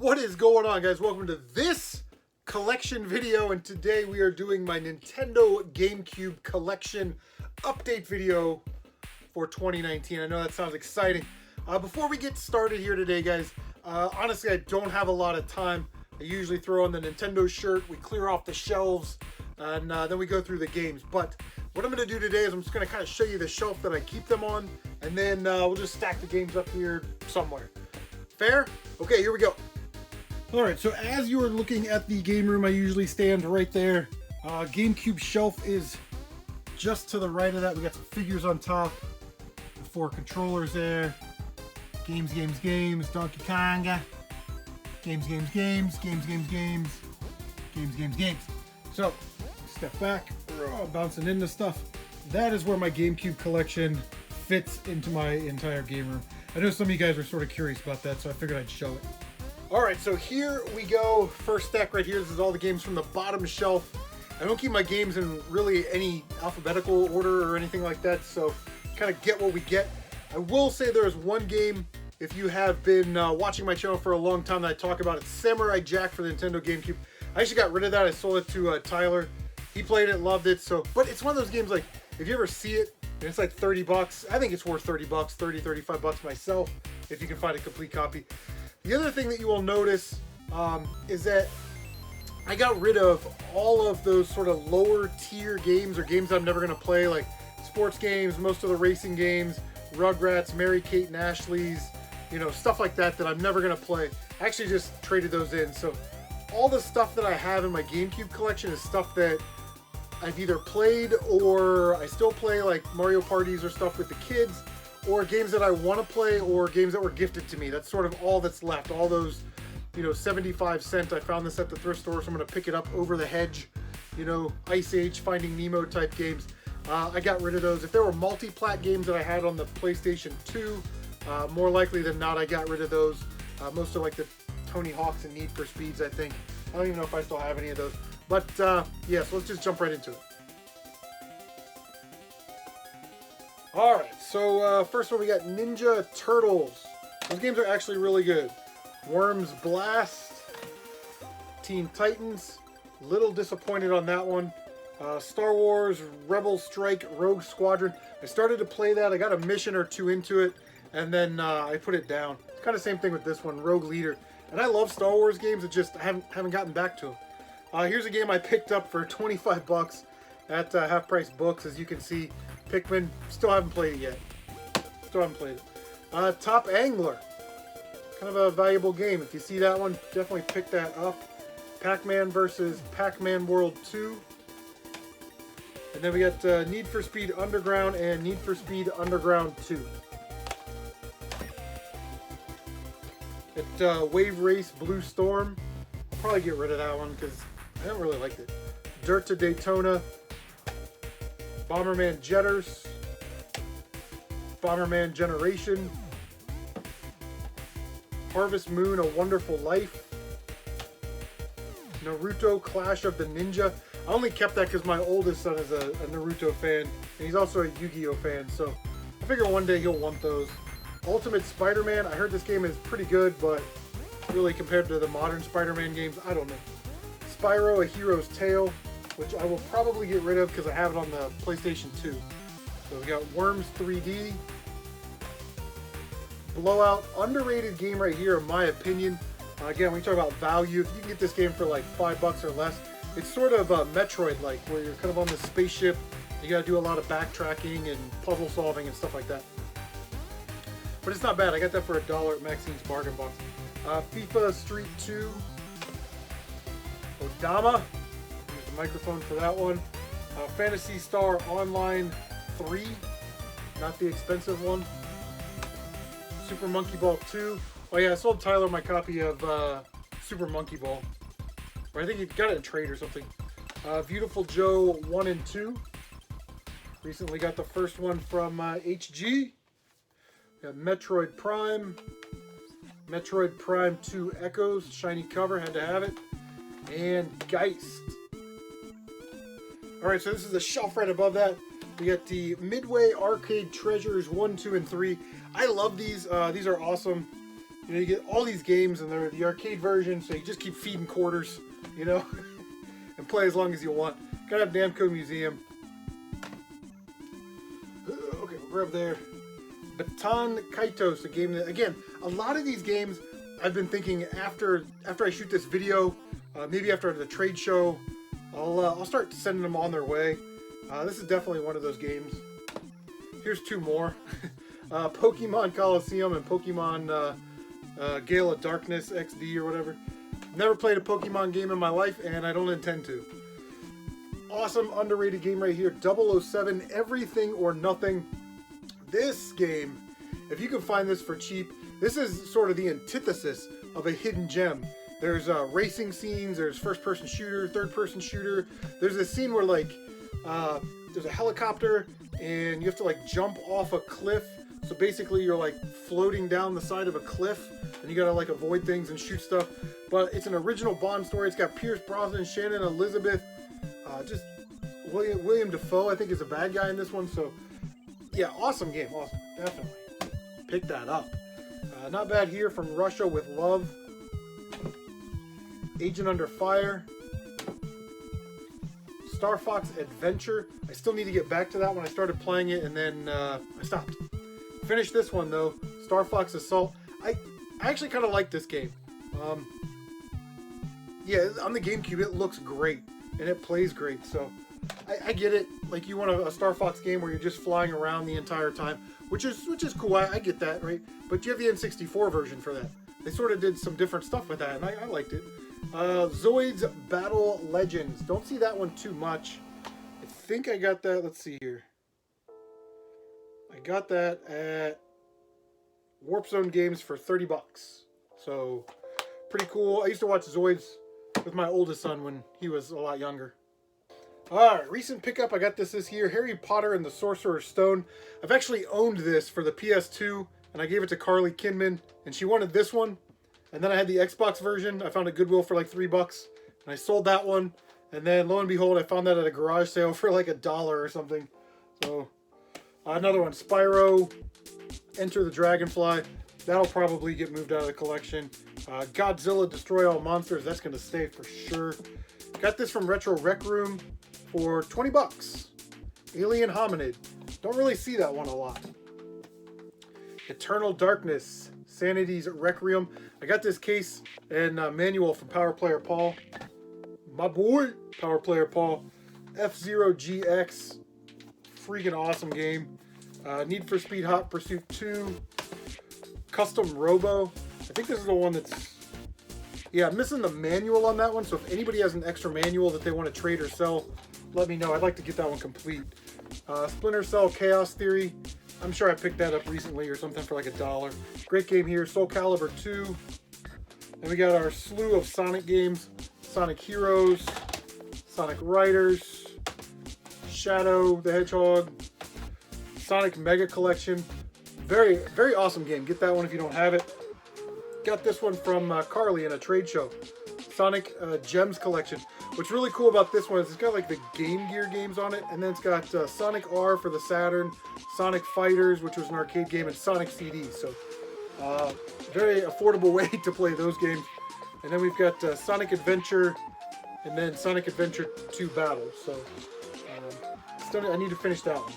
What is going on, guys? Welcome to this collection video, and today we are doing my Nintendo GameCube Collection update video for 2019. I know that sounds exciting. Before we get started here today, guys, honestly, I don't have a lot of time. I usually throw on the Nintendo shirt, we clear off the shelves, and then we go through the games. But what I'm going to do today is I'm just going to kind of show you the shelf that I keep them on, and then we'll just stack the games up here somewhere. Fair? Okay, here we go. Alright, so as you are looking at the game room, I usually stand right there. GameCube shelf is just to the right of that. We got some figures on top, the 4 controllers there. Games, Donkey Konga. Games. So, step back, bouncing into stuff. That is where my GameCube collection fits into my entire game room. I know some of you guys were sort of curious about that, so I figured I'd show it. Alright, so here we go. First stack right here. This is all the games from the bottom shelf. I don't keep my games in really any alphabetical order or anything like that, so kind of get what we get. I will say there is one game, if you have been watching my channel for a long time, that I talk about. It's Samurai Jack for the Nintendo GameCube. I actually got rid of that. I sold it to Tyler. He played it, loved it. So, but it's one of those games, like, if you ever see it, and it's like 30 bucks, I think it's worth 30 bucks, 30, 35 bucks myself, if you can find a complete copy. The other thing that you will notice is that I got rid of all of those sort of lower tier games, or games I'm never going to play, like sports games, most of the racing games, Rugrats, Mary-Kate and Ashley's, you know, stuff like that that I'm never going to play. I actually just traded those in. So all the stuff that I have in my GameCube collection is stuff that I've either played or I still play, like Mario Parties or stuff with the kids, or games that I want to play, or games that were gifted to me. That's sort of all that's left. All those, you know, 75 cent, I found this at the thrift store, so I'm going to pick it up, Over the Hedge, you know, Ice Age, Finding Nemo type games. I got rid of those. If there were multi-plat games that I had on the PlayStation 2, more likely than not, I got rid of those. Most of like the Tony Hawks and Need for Speeds, I think. I don't even know if I still have any of those. But yeah, so let's just jump right into it. Alright, so first one we got Ninja Turtles. Those games are actually really good. Worms Blast, Teen Titans, little disappointed on that one. Star Wars Rebel Strike Rogue Squadron. I started to play that, I got a mission or two into it, and then I put it down. It's kind of the same thing with this one, Rogue Leader. And I love Star Wars games, it just I haven't gotten back to them. Here's a game I picked up for 25 bucks at Half Price Books, as you can see. Pikmin, still haven't played it yet. Still haven't played it. Top Angler. Kind of a valuable game. If you see that one, definitely pick that up. Pac-Man versus Pac-Man World 2. And then we got Need for Speed Underground and Need for Speed Underground 2. At Wave Race Blue Storm. I'll probably get rid of that one because I don't really like it. Dirt to Daytona. Bomberman Jetters, Bomberman Generation, Harvest Moon, A Wonderful Life, Naruto Clash of the Ninja. I only kept that because my oldest son is a Naruto fan, and he's also a Yu-Gi-Oh fan, so I figure one day he'll want those. Ultimate Spider-Man, I heard this game is pretty good, but really compared to the modern Spider-Man games, I don't know. Spyro, A Hero's Tale, which I will probably get rid of because I have it on the PlayStation 2. So we got Worms 3D. Blowout, underrated game right here in my opinion. Again, we talk about value. If you can get this game for like 5 bucks or less, it's sort of Metroid-like, where you're kind of on this spaceship. You gotta do a lot of backtracking and puzzle solving and stuff like that. But it's not bad. I got that for $1 at Maxine's Bargain Box. FIFA Street 2. Odama. Microphone for that one. Phantasy Star Online 3, not the expensive one. Super Monkey Ball 2. Oh yeah, I sold Tyler my copy of Super Monkey Ball. Or I think he got it in trade or something. Beautiful Joe 1 and 2. Recently got the first one from HG. We got Metroid Prime. Metroid Prime 2 Echoes, shiny cover, had to have it. And Geist. Alright, so this is the shelf right above that. We got the Midway Arcade Treasures 1, 2, and 3. I love these. These are awesome. You know, you get all these games and they're the arcade version, so you just keep feeding quarters, you know, and play as long as you want. Gotta have Namco Museum. Okay, we'll grab there. Baton Kaitos, a game that, again, a lot of these games I've been thinking after I shoot this video, maybe after the trade show, I'll start sending them on their way. This is definitely one of those games. Here's two more. Pokemon Coliseum and Pokemon Gale of Darkness XD or whatever. Never played a Pokemon game in my life, and I don't intend to. Awesome, underrated game right here. 007, Everything or Nothing. This game, if you can find this for cheap, this is sort of the antithesis of a hidden gem. There's racing scenes, there's first-person shooter, third-person shooter. There's a scene where, like, there's a helicopter, and you have to, like, jump off a cliff. So basically, you're, like, floating down the side of a cliff, and you gotta, like, avoid things and shoot stuff. But it's an original Bond story. It's got Pierce Brosnan, Shannon Elizabeth, just William Dafoe, I think, is a bad guy in this one. So, yeah, awesome game. Awesome. Definitely. Pick that up. Not bad here. From Russia with Love. Agent Under Fire. Starfox Adventure. I still need to get back to that one. I started playing it and then I stopped. Finished this one though. Starfox Assault. I actually kind of like this game. Yeah, on the GameCube it looks great and it plays great. So I get it. Like, you want a Star Fox game where you're just flying around the entire time, which is cool. I get that, right? But you have the N64 version for that. They sort of did some different stuff with that, and I liked it. Zoid's Battle Legends. Don't see that one too much. I think I got that. Let's see here. I got that at Warp Zone Games for 30 bucks. So, pretty cool. I used to watch Zoids with my oldest son when he was a lot younger. Alright, recent pickup. I got this year. Harry Potter and the Sorcerer's Stone. I've actually owned this for the PS2, and I gave it to Carly Kinman, and she wanted this one. And then I had the Xbox version. I found a Goodwill for like $3, and I sold that one. And then, lo and behold, I found that at a garage sale for like $1 or something. So, another one, Spyro, Enter the Dragonfly. That'll probably get moved out of the collection. Godzilla Destroy All Monsters. That's going to stay for sure. Got this from Retro Rec Room for 20 bucks. Alien Hominid. Don't really see that one a lot. Eternal Darkness. Sanity's Requiem. I got this case and manual from Power Player Paul. My boy, Power Player Paul. F-Zero GX. Freaking awesome game. Need for Speed Hot Pursuit 2. Custom Robo. I think this is the one that's... Yeah, I'm missing the manual on that one, so if anybody has an extra manual that they want to trade or sell, let me know. I'd like to get that one complete. Splinter Cell Chaos Theory. I'm sure I picked that up recently or something for like $1. Great game here. Soul Calibur 2. And we got our slew of Sonic games. Sonic Heroes. Sonic Riders. Shadow the Hedgehog. Sonic Mega Collection. Very, very awesome game. Get that one if you don't have it. Got this one from Carly in a trade show. Sonic Gems Collection. What's really cool about this one is it's got like the Game Gear games on it, and then it's got Sonic R for the Saturn, Sonic Fighters, which was an arcade game, and Sonic CDs. So, very affordable way to play those games. And then we've got Sonic Adventure, and then Sonic Adventure 2 Battle. So, still, I need to finish that one.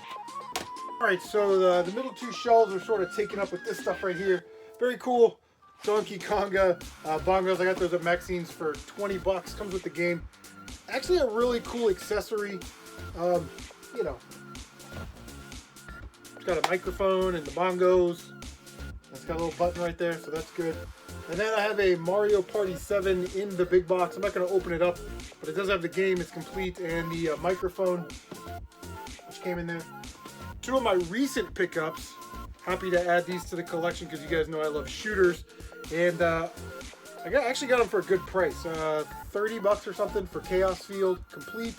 Alright, so the middle two shelves are sort of taken up with this stuff right here. Very cool. Donkey Konga bongos. I got those at Maxine's for 20 bucks. Comes with the game. Actually, a really cool accessory. You know, it's got a microphone and the bongos. It's got a little button right there, so that's good. And then I have a Mario Party 7 in the big box. I'm not going to open it up, but it does have the game. It's complete, and the microphone, which came in there. Two of my recent pickups. Happy to add these to the collection because you guys know I love shooters. And I actually got them for a good price. 30 bucks or something for Chaos Field complete.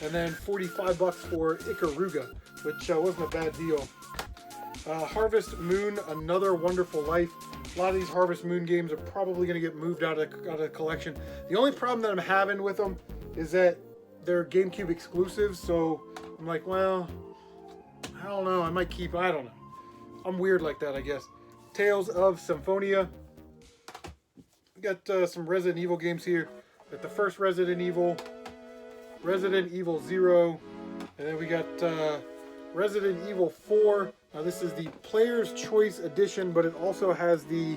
And then 45 bucks for Ikaruga, which wasn't a bad deal. Harvest Moon, Another Wonderful Life. A lot of these Harvest Moon games are probably going to get moved out of the collection. The only problem that I'm having with them is that they're GameCube exclusives. So I'm like, well, I don't know. I might keep, I don't know. I'm weird like that, I guess. Tales of Symphonia. We got some Resident Evil games here. Got the first Resident Evil, Resident Evil 0, and then we got Resident Evil 4. Now this is the Player's Choice Edition, but it also has the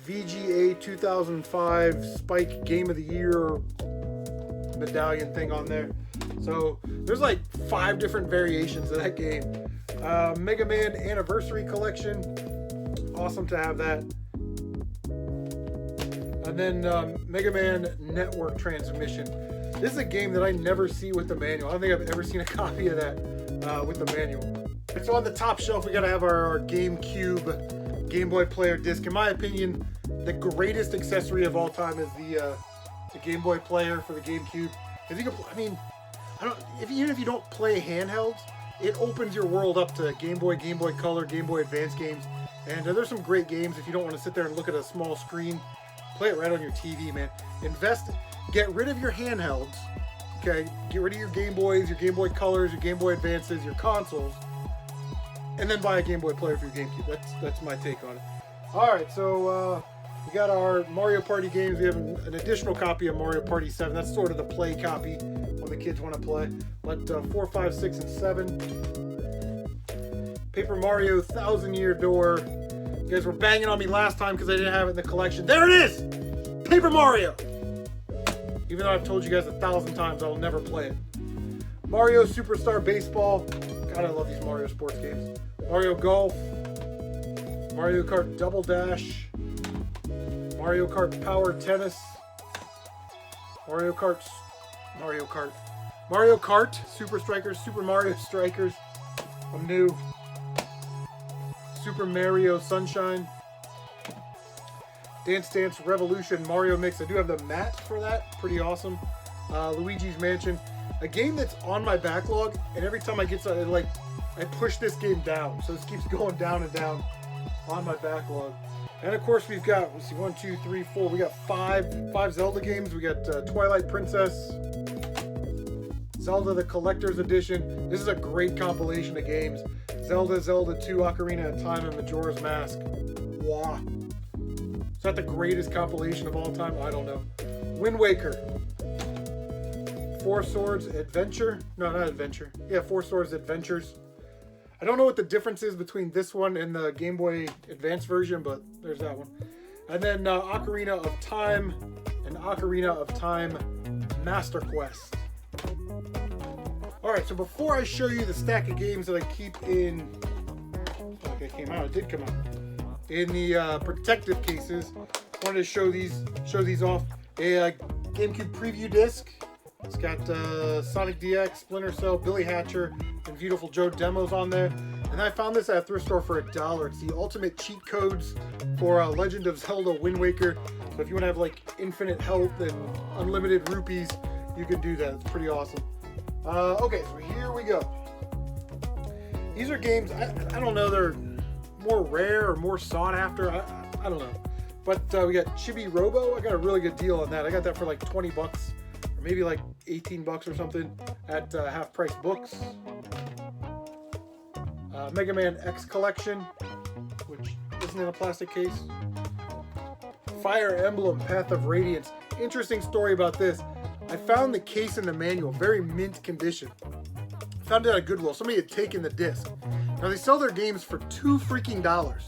VGA 2005 Spike Game of the Year medallion thing on there. So there's like 5 different variations of that game. Mega Man Anniversary Collection. Awesome to have that. And then Mega Man Network Transmission. This is a game that I never see with the manual. I don't think I've ever seen a copy of that with the manual. And so on the top shelf, we gotta have our GameCube Game Boy Player disc. In my opinion, the greatest accessory of all time is the Game Boy Player for the GameCube. If you can, I mean, even if you don't play handhelds, it opens your world up to Game Boy, Game Boy Color, Game Boy Advance games. And there's some great games if you don't want to sit there and look at a small screen. Play it right on your TV, man. Invest, get rid of your handhelds, okay? Get rid of your Game Boys, your Game Boy Colors, your Game Boy Advances, your consoles, and then buy a Game Boy Player for your GameCube. That's my take on it. All right, so we got our Mario Party games. We have an additional copy of Mario Party 7. That's sort of the play copy when the kids want to play. But 4, 5, 6, and 7. Paper Mario Thousand Year Door. You guys were banging on me last time because I didn't have it in the collection. There it is! Paper Mario! Even though I've told you guys 1,000 times I will never play it. Mario Superstar Baseball. God, I love these Mario sports games. Mario Golf. Mario Kart Double Dash. Mario Kart Power Tennis. Mario Kart Super Strikers. Super Mario Strikers. I'm new. Super Mario Sunshine. Dance Dance Revolution Mario Mix. I do have the mat for that. Pretty awesome. Luigi's Mansion. A game that's on my backlog, and every time I get to it, I push this game down. So this keeps going down and down on my backlog. And of course we've got, let's see, 1, 2, 3, 4. We got five Zelda games. We got Twilight Princess, Zelda the Collector's Edition. This is a great compilation of games. Zelda 2, Ocarina of Time, and Majora's Mask. Wow. Is that the greatest compilation of all time? I don't know. Wind Waker. Four Swords Adventure. No, not Adventure. Yeah, Four Swords Adventures. I don't know what the difference is between this one and the Game Boy Advance version, but there's that one. And then Ocarina of Time and Ocarina of Time Master Quest. Alright, so before I show you the stack of games that I keep in... Like it came out, it did come out. In the protective cases, I wanted to show these off. A GameCube preview disc. It's got Sonic DX, Splinter Cell, Billy Hatcher, and Beautiful Joe demos on there. And I found this at a thrift store for $1. It's the ultimate cheat codes for Legend of Zelda Wind Waker. So if you want to have like infinite health and unlimited rupees, you can do that. It's pretty awesome. Okay, so here we go. These are games, I don't know, they're more rare or more sought after. I don't know. But we got Chibi-Robo. I got a really good deal on that. I got that for like 20 bucks. Maybe like 18 bucks or something at Half Price Books. Mega Man X Collection, which isn't in a plastic case. Fire Emblem Path of Radiance. Interesting story about this. I found the case in the manual, very mint condition. Found it at Goodwill. Somebody had taken the disc. Now they sell their games for $2 freaking.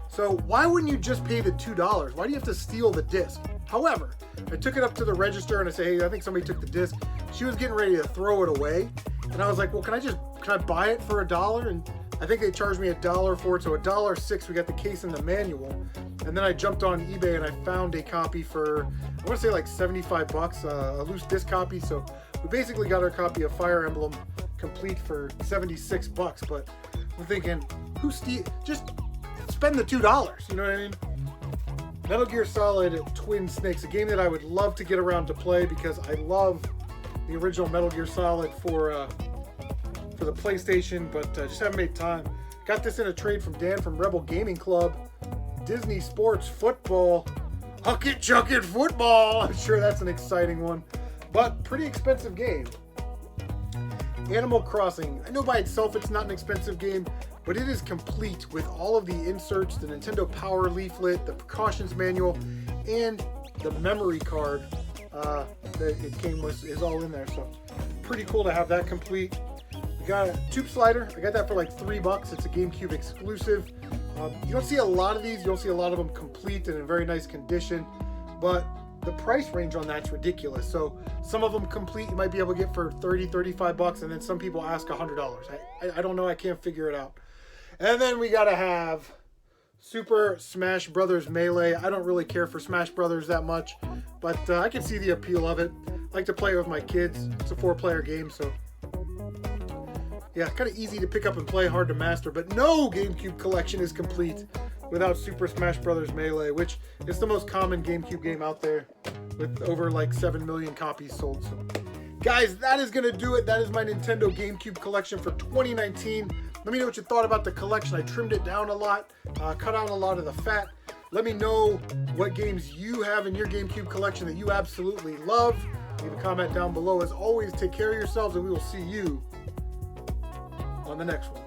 So why wouldn't you just pay the $2? Why do you have to steal the disc? However, I took it up to the register and I said, hey, I think somebody took the disc. She was getting ready to throw it away. And I was like, well, can I buy it for $1? And I think they charged me $1 for it. So $1.06, we got the case in the manual. And then I jumped on eBay and I found a copy for, I want to say like 75 bucks, a loose disc copy. So we basically got our copy of Fire Emblem complete for 76 bucks. But we're thinking, just spend the $2, you know what I mean? Metal Gear Solid Twin Snakes, a game that I would love to get around to play because I love the original Metal Gear Solid for the PlayStation, but just haven't made time. Got this in a trade from Dan from Rebel Gaming Club. Disney Sports Football. Huck it, chuck it, football! I'm sure that's an exciting one, but pretty expensive game. Animal Crossing. I know by itself it's not an expensive game, but it is complete with all of the inserts, the Nintendo Power leaflet, the precautions manual, and the memory card that it came with is all in there. So pretty cool to have that complete. We got a tube slider. I got that for like $3. It's a GameCube exclusive. You don't see a lot of these. You don't see a lot of them complete and in very nice condition, but the price range on that's ridiculous. So some of them complete you might be able to get for 30, 35 bucks, and then some people ask $100. I don't know. I can't figure it out. And then we gotta have Super Smash Brothers Melee. I don't really care for Smash Brothers that much, but I can see the appeal of it. I like to play it with my kids. It's a 4-player game, so yeah, kind of easy to pick up and play, hard to master. But no GameCube collection is complete without Super Smash Brothers Melee, which is the most common GameCube game out there with over like 7 million copies sold. So guys, that is going to do it. That is my Nintendo GameCube collection for 2019. Let me know what you thought about the collection. I trimmed it down a lot, cut out a lot of the fat. Let me know what games you have in your GameCube collection that you absolutely love. Leave a comment down below. As always, take care of yourselves, and we will see you on the next one.